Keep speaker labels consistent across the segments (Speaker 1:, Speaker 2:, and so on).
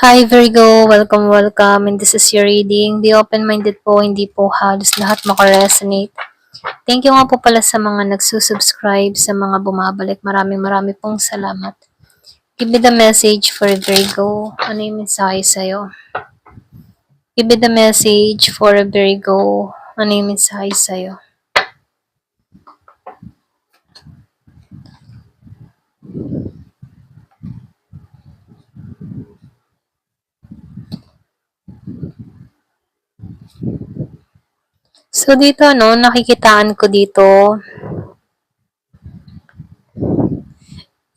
Speaker 1: Hi Virgo, welcome, and this is your reading. Be open-minded po, hindi po halos lahat makaresonate. Thank you nga po pala sa mga nagsusubscribe, sa mga bumabalik. Maraming pong salamat. Give me the message for Virgo. Ano yung mensahe sa'yo? Give me the message for Virgo. Ano yung mensahe sa'yo? So dito, no, nakikitaan ko dito,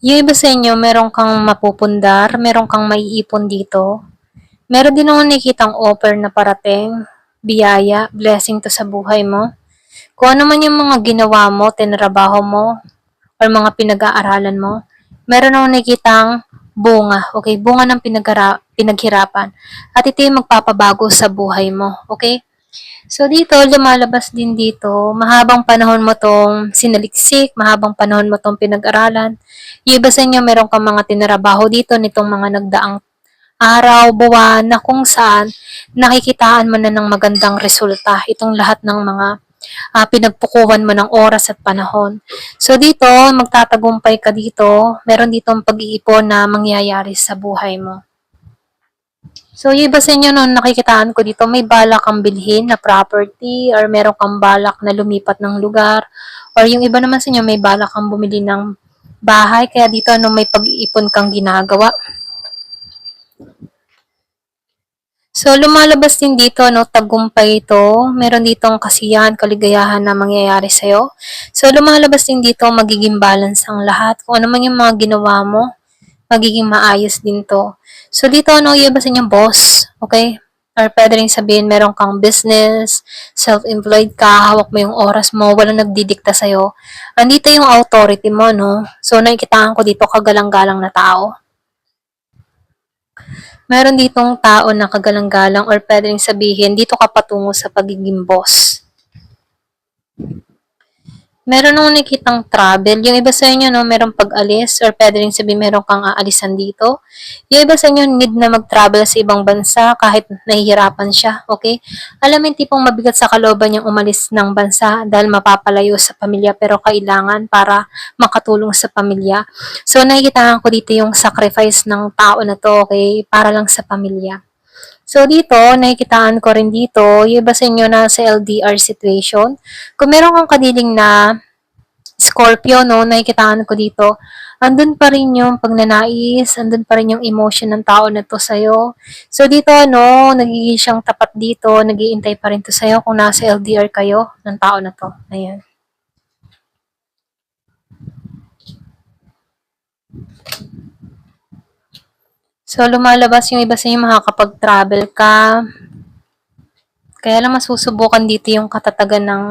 Speaker 1: yung iba sa inyo, meron kang mapupundar, meron kang maiipon dito. Meron din akong nakikitang offer na parating, biyaya, blessing to sa buhay mo. Kung ano man yung mga ginawa mo, tinrabaho mo, or mga pinag-aaralan mo, meron akong nakikitang bunga, okay? Bunga ng pinaghirapan. At ito yung magpapabago sa buhay mo, okay? So dito, lumalabas din dito, mahabang panahon mo tong sinaliksik, mahabang panahon mo tong pinag-aralan. Yung iba sa inyo, meron kang mga tinrabaho dito nitong mga nagdaang araw, buwan, na kung saan nakikitaan mo na ng magandang resulta itong lahat ng mga pinagpukuhan mo ng oras at panahon. So dito, magtatagumpay ka dito, meron ditong pag-iipon na mangyayari sa buhay mo. So, yung iba sa inyo nung nakikitaan ko dito, may balak kang bilhin na property or meron kang balak na lumipat ng lugar or yung iba naman sa inyo may balak kang bumili ng bahay kaya dito may pag-iipon kang ginagawa. So, lumalabas din dito, tagumpay ito. Meron ditong kasiyahan, kaligayahan na mangyayari sa'yo. So, lumalabas din dito, magiging balance ang lahat. Kung ano man yung mga ginawa mo, magiging maayos din to. So, dito, iba sa inyo, boss. Okay? Or pwede rin sabihin, meron kang business, self-employed ka, hawak mo yung oras mo, walang nagdidikta sa'yo. Andito yung authority mo, no? So, nakikitaan ko dito, kagalang-galang na tao. Meron ditong tao na kagalang-galang or pwedeng sabihin, dito ka patungo sa pagiging boss. Meron nung nakitang travel. Yung iba sa inyo, meron pag-alis or pwede rin sabihin meron kang aalisan dito. Yung iba sa inyo, need na mag-travel sa ibang bansa kahit nahihirapan siya, okay? Alam mo yung tipong mabigat sa kalooban yung umalis ng bansa dahil mapapalayo sa pamilya pero kailangan para makatulong sa pamilya. So, nakikita ko dito yung sacrifice ng tao na to, okay? Para lang sa pamilya. So, dito, nakikitaan ko rin dito, yung iba sa inyo na sa LDR situation, kung meron kang kadiling na Scorpio, nakikitaan ko dito, andun pa rin yung pagnanais, andun pa rin yung emotion ng tao na to sa'yo. So, dito, nagiging siyang tapat dito, nagiintay pa rin to sa'yo kung nasa LDR kayo ng tao na to. Ayan. So, lumalabas yung iba sa inyo, makakapag-travel ka, kaya lang masusubukan dito yung katatagan ng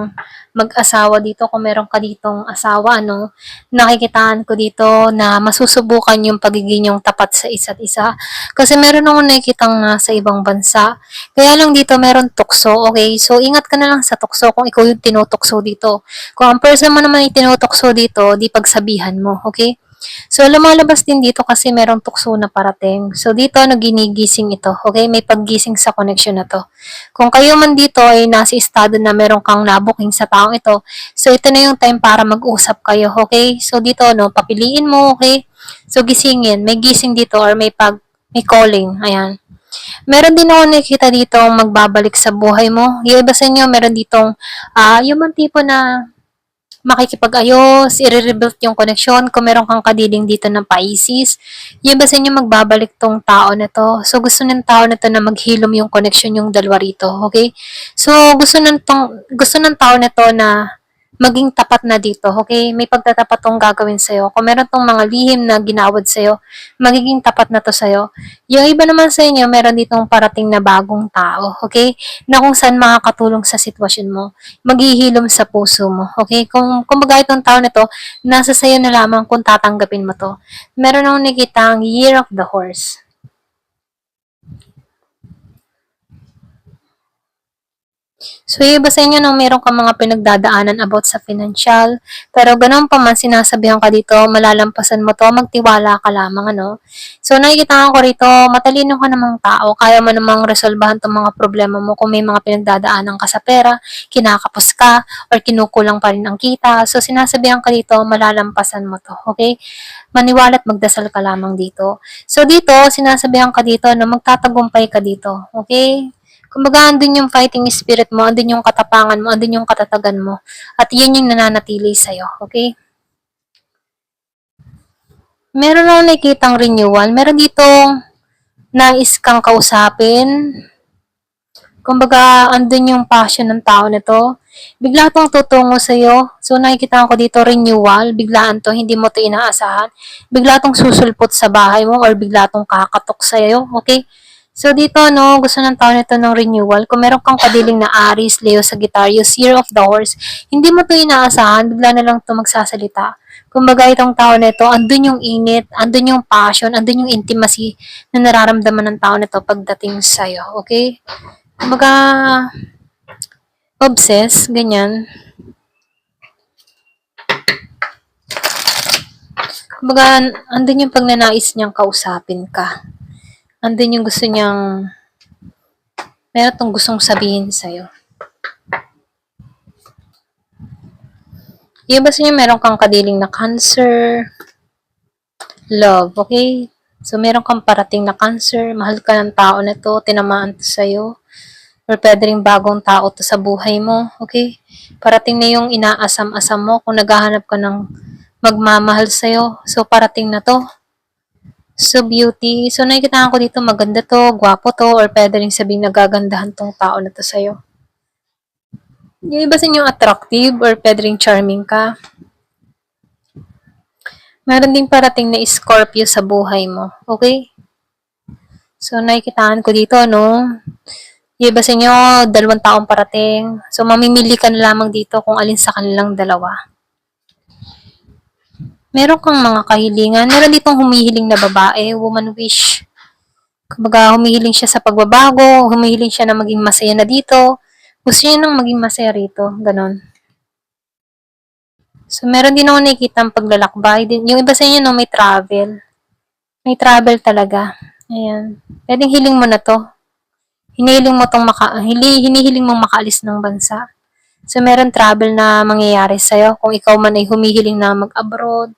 Speaker 1: mag-asawa dito kung meron ka ditong asawa, nakikitaan ko dito na masusubukan yung pagiging yung tapat sa isa't isa. Kasi meron akong nakikitang nasa ibang bansa. Kaya lang dito meron tukso, okay? So, ingat ka na lang sa tukso kung ikaw yung tinutukso dito. Kung ang person mo naman yung tinutukso dito, di pagsabihan mo, okay? So, lumalabas din dito kasi merong tukso na parating. So, dito, ginigising ito. Okay? May paggising sa connection na to. Kung kayo man dito ay nasa estado na meron kang nabuking sa taong ito, so, ito na yung time para mag-usap kayo. Okay? So, dito, papiliin mo. Okay? So, gisingin. May gising dito or may calling. Ayan. Meron din ako nakikita dito magbabalik sa buhay mo. Yung iba sa inyo, meron ditong, yung man tipo na makikipag-ayos, i-rebuild yung connection. Kung meron kang kadiling dito ng Pisces, yung ba sa inyo magbabalik tong tao na to. So, gusto ng tao na to na maghilom yung connection yung dalawa rito. Okay? So, gusto ng tao na to na maging tapat na dito, okay? May pagtatapat tong gagawin sa'yo. Kung meron tong mga lihim na ginawad sa'yo, magiging tapat na to sa'yo. Yung iba naman sa inyo, meron ditong parating na bagong tao, okay? Na kung saan makakatulong sa sitwasyon mo, maghihilom sa puso mo, okay? Kung kumbaga itong tao na to, nasa sa'yo na lamang kung tatanggapin mo to. Meron akong nakitang Year of the Horse. So, yung iba sa inyo nung meron ka mga pinagdadaanan about sa financial, pero ganun pa man, sinasabihan ka dito, malalampasan mo to, magtiwala ka lamang, ano. So, nakikita ko rito, matalino ka namang tao, kaya mo namang resolbahan tong mga problema mo kung may mga pinagdadaanan ka sa pera, kinakapos ka, or kinukulang pa rin ang kita. So, sinasabihan ka dito, malalampasan mo to, okay? Maniwala at magdasal ka lamang dito. So, dito, sinasabihan ka dito, no, magtatagumpay ka dito, okay? Kumbaga, andun yung fighting spirit mo, andun yung katapangan mo, andun yung katatagan mo. At yun yung nananatili sa'yo, okay? Meron akong nakikitang renewal. Meron ditong nais kang kausapin. Kumbaga, andun yung passion ng tao nito. Bigla tong tutungo sa'yo. So, nakikita ko dito renewal. Biglaan to, hindi mo to inaasahan. Bigla tong susulpot sa bahay mo or bigla tong kakatok sa'yo, okay? So, dito, no, gusto ng tao nito ng renewal. Kung meron kang kadiling na Aries, Leo, Sagittarius, Year of the Horse, hindi mo to inaasahan, bigla na lang to magsasalita. Kumbaga, itong tao nito, andun yung init, andun yung passion, andun yung intimacy na nararamdaman ng tao nito pagdating sa'yo, okay? Kumbaga, obsessed, ganyan. Kumbaga, andun yung pagnanais niyang kausapin ka. Andun yung gusto niyang, meron tong gustong sabihin sa'yo. Yung ba sa inyo meron kang kadiling na Cancer, love, okay? So, meron kang parating na Cancer, mahal ka ng tao na to, tinamaan to sa'yo, or pwede rin bagong tao to sa buhay mo, okay? Parating na yung inaasam-asam mo kung naghahanap ka ng magmamahal sa'yo. So, parating na to. So, beauty. So, nakikita ko dito maganda to, gwapo to, or pwede rin sabihin nagagandahan tong tao na to sa'yo. Yung iba sa inyo attractive or pwede rin charming ka. Meron ding parating na Scorpio sa buhay mo. Okay? So, nakikitaan ko dito, no? Yung iba sa inyo, 2 taong parating. So, mamimili ka na lamang dito kung alin sa kanilang dalawa. Meron kang mga kahilingan. Meron ditong humihiling na babae, woman wish. Kumbaga, humihiling siya sa pagbabago, humihiling siya na maging masaya na dito. Gusto niya nang maging masaya rito. Ganon. So, meron din ako nakikita ang paglalakbay. Yung iba sa inyo, no, may travel. May travel talaga. Ayan. Pwedeng hiling mo na to. Hinihiling mo hinihiling mong makaalis ng bansa. So, meron travel na mangyayari sa'yo. Kung ikaw man ay humihiling na mag-abroad,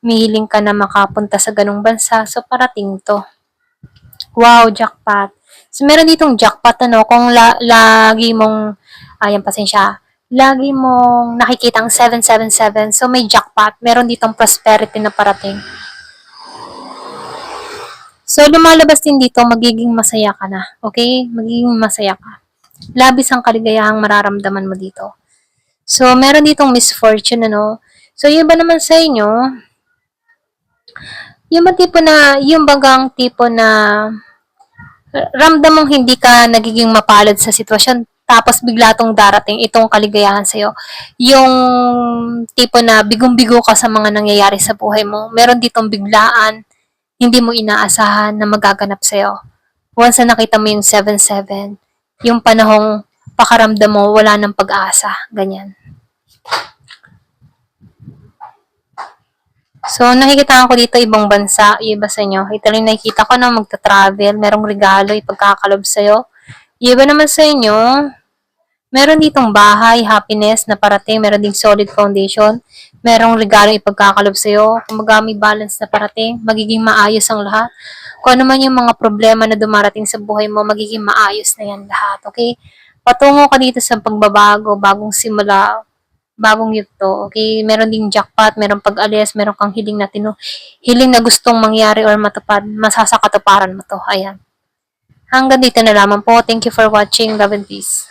Speaker 1: humihiling ka na makapunta sa ganong bansa, so parating to. Wow, jackpot. So, meron ditong jackpot, ano, kung lagi mong, ayan, pasensya, lagi mong nakikita ang 777, so may jackpot. Meron ditong prosperity na parating. So, lumalabas din dito, magiging masaya ka na. Okay? Magiging masaya ka. Labis ang kaligayahang mararamdaman mo dito. So, meron ditong misfortune, ano. So, yung ba naman sa inyo, yung ba tipo na, yung bagang tipo na, ramdam mong hindi ka nagiging mapalad sa sitwasyon, tapos bigla tong darating itong kaligayahan sa'yo. Yung tipo na bigong-bigo ka sa mga nangyayari sa buhay mo. Meron ditong biglaan, hindi mo inaasahan na magaganap sa'yo. Once na nakita mo yung 7-7, yung panahong pakaramdam mo, wala ng pag-asa. Ganyan. So, nakikita ko dito ibang bansa, iba sa inyo. Ito rin nakikita ko na magta-travel, merong regalo, ipagkakalob sa'yo. Iba naman sa inyo, meron ditong bahay, happiness na parating, meron ding solid foundation, merong regalo ipagkakalob sa'yo, kumbaga may balance na parating, magiging maayos ang lahat. Kung ano man yung mga problema na dumarating sa buhay mo, magiging maayos na yan lahat, okay? Patungo ka dito sa pagbabago, bagong simula, bagong yugto, okay? Meron ding jackpot, meron pag-alis, meron kang hiling na gustong mangyari or matupad, masasakatuparan mo to, ayan. Hanggang dito na lamang po. Thank you for watching. Love and peace.